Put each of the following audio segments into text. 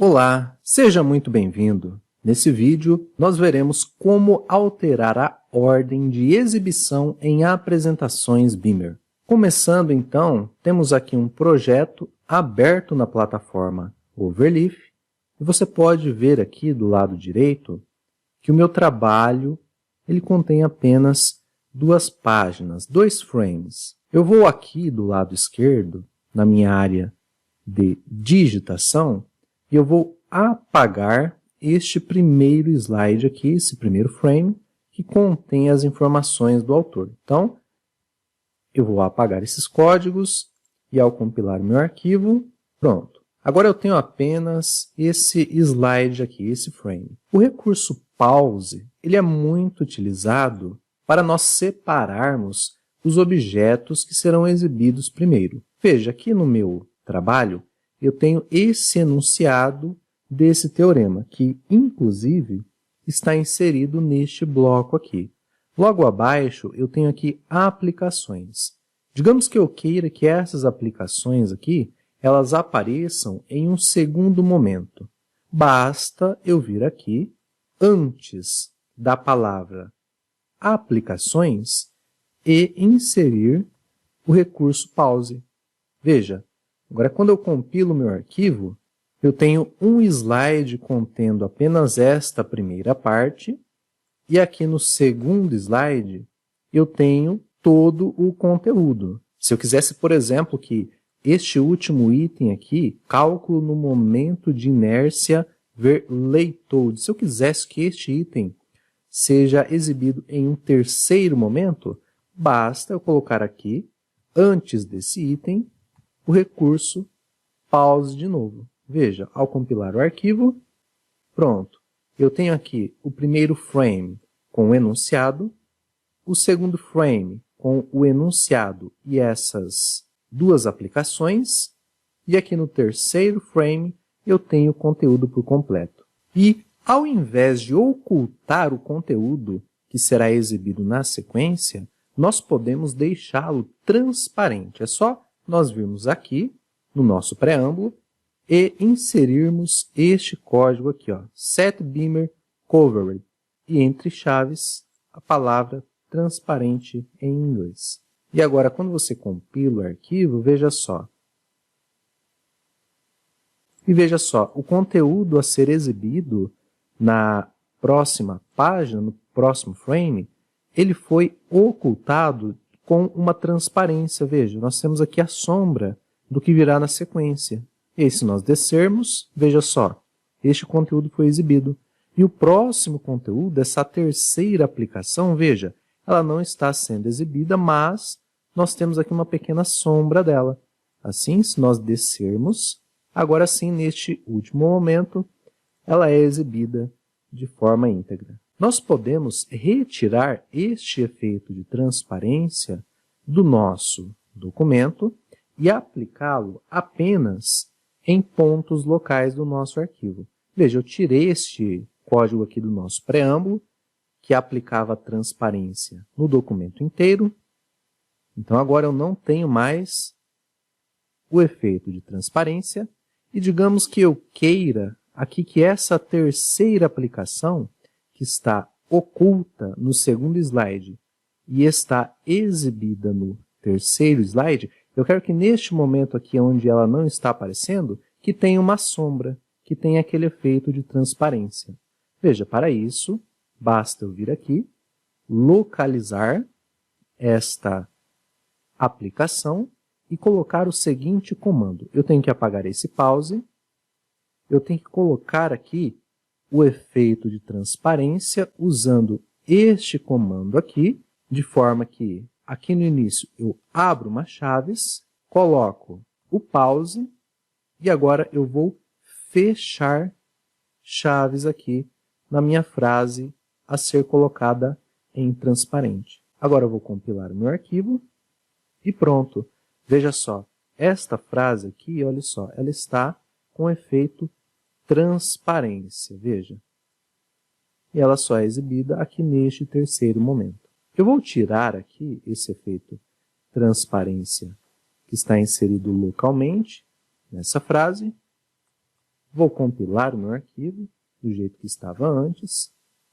Olá, seja muito bem-vindo. Nesse vídeo, nós veremos como alterar a ordem de exibição em apresentações Beamer. Começando então, temos aqui um projeto aberto na plataforma Overleaf, e você pode ver aqui do lado direito que o meu trabalho ele contém apenas 2 páginas, 2 frames. Eu vou aqui do lado esquerdo, na minha área de digitação, e eu vou apagar este primeiro slide aqui, esse primeiro frame, que contém as informações do autor. Então, eu vou apagar esses códigos e ao compilar o meu arquivo, pronto. Agora eu tenho apenas esse slide aqui, esse frame. O recurso pause, ele é muito utilizado para nós separarmos os objetos que serão exibidos primeiro. Veja, aqui no meu trabalho, eu tenho esse enunciado desse teorema, que, inclusive, está inserido neste bloco aqui. Logo abaixo, eu tenho aqui aplicações. Digamos que eu queira que essas aplicações aqui, elas apareçam em um segundo momento. Basta eu vir aqui, antes da palavra aplicações, e inserir o recurso pause. Veja, agora, quando eu compilo o meu arquivo, eu tenho um slide contendo apenas esta primeira parte, e aqui no segundo slide, eu tenho todo o conteúdo. Se eu quisesse, por exemplo, que este último item aqui, cálculo no momento de inércia ver leitode, se eu quisesse que este item seja exibido em um terceiro momento, basta eu colocar aqui, antes desse item, o recurso pause de novo. Veja, ao compilar o arquivo, pronto. Eu tenho aqui o primeiro frame com o enunciado, o segundo frame com o enunciado e essas 2 aplicações, e aqui no terceiro frame eu tenho o conteúdo por completo. E ao invés de ocultar o conteúdo que será exibido na sequência, nós podemos deixá-lo transparente. É só nós virmos aqui no nosso preâmbulo e inserirmos este código aqui, ó, set beamer covered, e entre chaves a palavra transparente em inglês. E agora, quando você compila o arquivo, veja só. E veja só, o conteúdo a ser exibido na próxima página, no próximo frame, ele foi ocultado com uma transparência. Veja, nós temos aqui a sombra do que virá na sequência. E aí, se nós descermos, veja só, este conteúdo foi exibido. E o próximo conteúdo, essa terceira aplicação, veja, ela não está sendo exibida, mas nós temos aqui uma pequena sombra dela. Assim, se nós descermos, agora sim, neste último momento, ela é exibida de forma íntegra. Nós podemos retirar este efeito de transparência do nosso documento e aplicá-lo apenas em pontos locais do nosso arquivo. Veja, eu tirei este código aqui do nosso preâmbulo, que aplicava transparência no documento inteiro. Então, agora eu não tenho mais o efeito de transparência. E digamos que eu queira aqui que essa terceira aplicação, que está oculta no segundo slide e está exibida no terceiro slide, eu quero que neste momento aqui onde ela não está aparecendo, que tenha uma sombra, que tenha aquele efeito de transparência. Veja, para isso, basta eu vir aqui, localizar esta aplicação e colocar o seguinte comando. Eu tenho que apagar esse pause, eu tenho que colocar aqui o efeito de transparência usando este comando aqui, de forma que aqui no início eu abro uma chaves, coloco o pause e agora eu vou fechar chaves aqui na minha frase a ser colocada em transparente. Agora eu vou compilar o meu arquivo e pronto. Veja só, esta frase aqui, olha só, ela está com efeito transparência, veja. E ela só é exibida aqui neste terceiro momento. Eu vou tirar aqui esse efeito transparência que está inserido localmente nessa frase Vou compilar o meu arquivo do jeito que estava antes,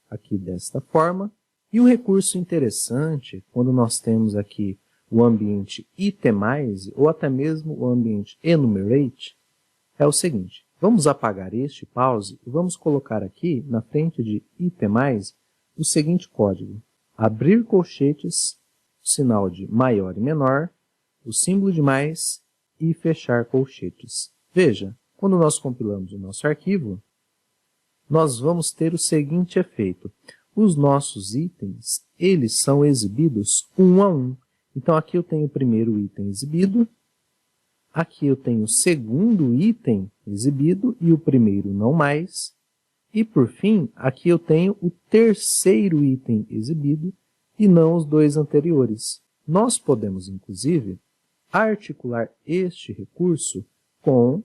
aqui desta forma. E um recurso interessante, quando nós temos aqui o ambiente itemize, ou até mesmo o ambiente enumerate, é o seguinte. Vamos apagar este pause e vamos colocar aqui, na frente de itemize, o seguinte código. Abrir colchetes, o sinal de maior e menor, o símbolo de mais e fechar colchetes. Veja, quando nós compilamos o nosso arquivo, nós vamos ter o seguinte efeito. Os nossos itens, eles são exibidos um a um. Então, aqui eu tenho o primeiro item exibido, aqui eu tenho o segundo item exibido e o primeiro não mais. E, por fim, aqui eu tenho o terceiro item exibido e não os dois anteriores. Nós podemos, inclusive, articular este recurso com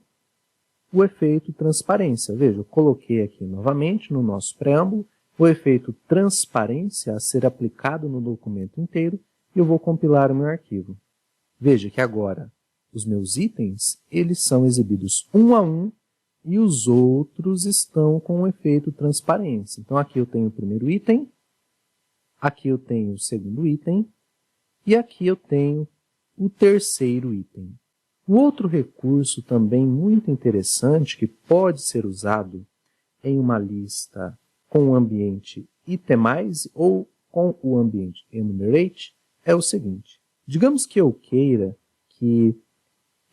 o efeito transparência. Veja, eu coloquei aqui novamente no nosso preâmbulo o efeito transparência a ser aplicado no documento inteiro e eu vou compilar o meu arquivo. Veja que agora os meus itens, eles são exibidos um a um e os outros estão com o efeito transparência. Então, aqui eu tenho o primeiro item, aqui eu tenho o segundo item e aqui eu tenho o terceiro item. Um outro recurso também muito interessante que pode ser usado em uma lista com o ambiente itemize ou com o ambiente enumerate é o seguinte. Digamos que eu queira que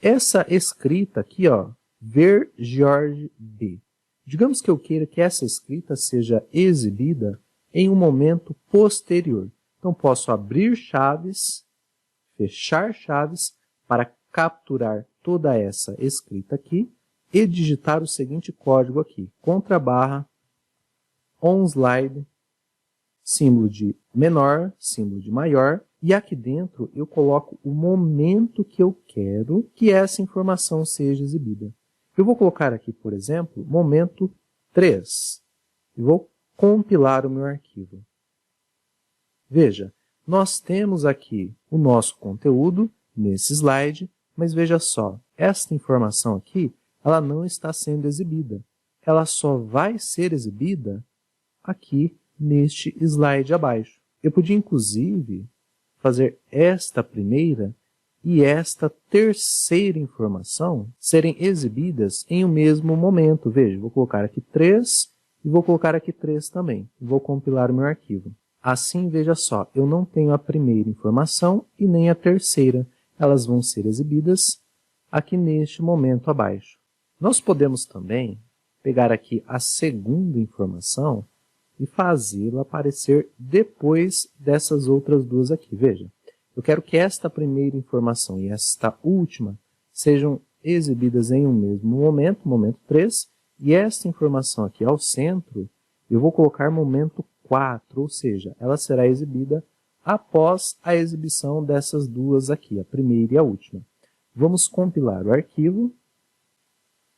essa escrita aqui, ó, ver George B. Digamos que eu queira que essa escrita seja exibida em um momento posterior. Então, posso abrir chaves, fechar chaves para capturar toda essa escrita aqui e digitar o seguinte código aqui, /, onSlide, símbolo de menor, símbolo de maior, e aqui dentro eu coloco o momento que eu quero que essa informação seja exibida. Eu vou colocar aqui, por exemplo, momento 3, e vou compilar o meu arquivo. Veja, nós temos aqui o nosso conteúdo nesse slide, mas veja só, esta informação aqui, ela não está sendo exibida. Ela só vai ser exibida aqui neste slide abaixo. Eu podia, inclusive, fazer esta primeira e esta terceira informação serem exibidas em um mesmo momento. Veja, vou colocar aqui 3 e vou colocar aqui 3 também. Vou compilar o meu arquivo. Assim, veja só, eu não tenho a primeira informação e nem a terceira. Elas vão ser exibidas aqui neste momento abaixo. Nós podemos também pegar aqui a segunda informação e fazê-la aparecer depois dessas outras duas aqui. Veja, eu quero que esta primeira informação e esta última sejam exibidas em um mesmo momento, momento 3, e esta informação aqui ao centro, eu vou colocar momento 4, ou seja, ela será exibida após a exibição dessas duas aqui, a primeira e a última. Vamos compilar o arquivo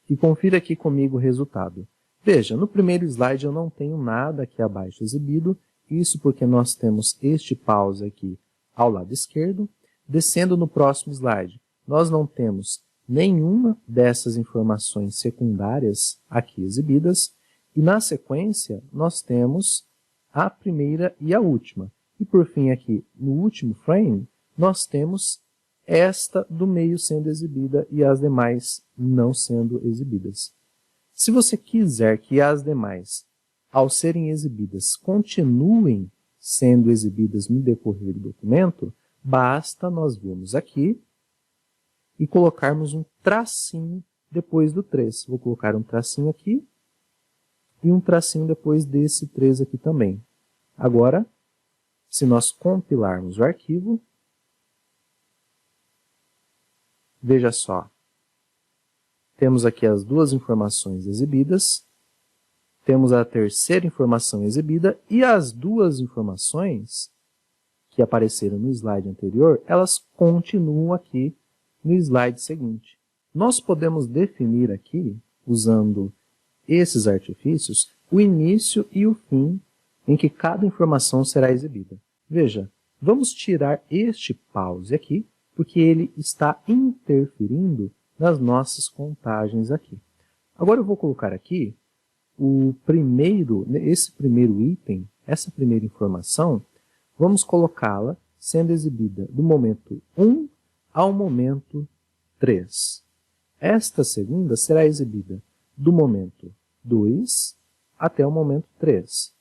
e confira aqui comigo o resultado. Veja, no primeiro slide eu não tenho nada aqui abaixo exibido, isso porque nós temos este pause aqui ao lado esquerdo. Descendo no próximo slide, nós não temos nenhuma dessas informações secundárias aqui exibidas, e na sequência nós temos a primeira e a última. E por fim aqui, no último frame, nós temos esta do meio sendo exibida e as demais não sendo exibidas. Se você quiser que as demais, ao serem exibidas, continuem sendo exibidas no decorrer do documento, basta nós virmos aqui e colocarmos um tracinho depois do 3. Vou colocar um tracinho aqui e um tracinho depois desse 3 aqui também. Agora, se nós compilarmos o arquivo, veja só, temos aqui as duas informações exibidas, temos a terceira informação exibida e as duas informações que apareceram no slide anterior, elas continuam aqui no slide seguinte. Nós podemos definir aqui, usando esses artifícios, o início e o fim em que cada informação será exibida. Veja, vamos tirar este pause aqui, porque ele está interferindo nas nossas contagens aqui. Agora eu vou colocar aqui esse primeiro item, essa primeira informação, vamos colocá-la sendo exibida do momento 1 ao momento 3. Esta segunda será exibida do momento 2 até o momento 3.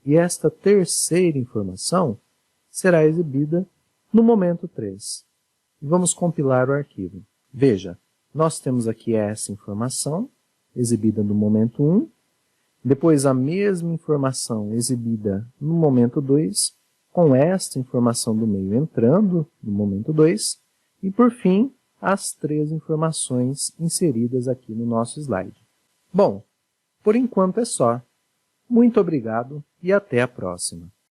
E esta terceira informação será exibida no momento 3. E vamos compilar o arquivo. Veja, nós temos aqui essa informação exibida no momento 1, depois a mesma informação exibida no momento 2, com esta informação do meio entrando no momento 2, e por fim, as 3 informações inseridas aqui no nosso slide. Bom, por enquanto é só. Muito obrigado e até a próxima.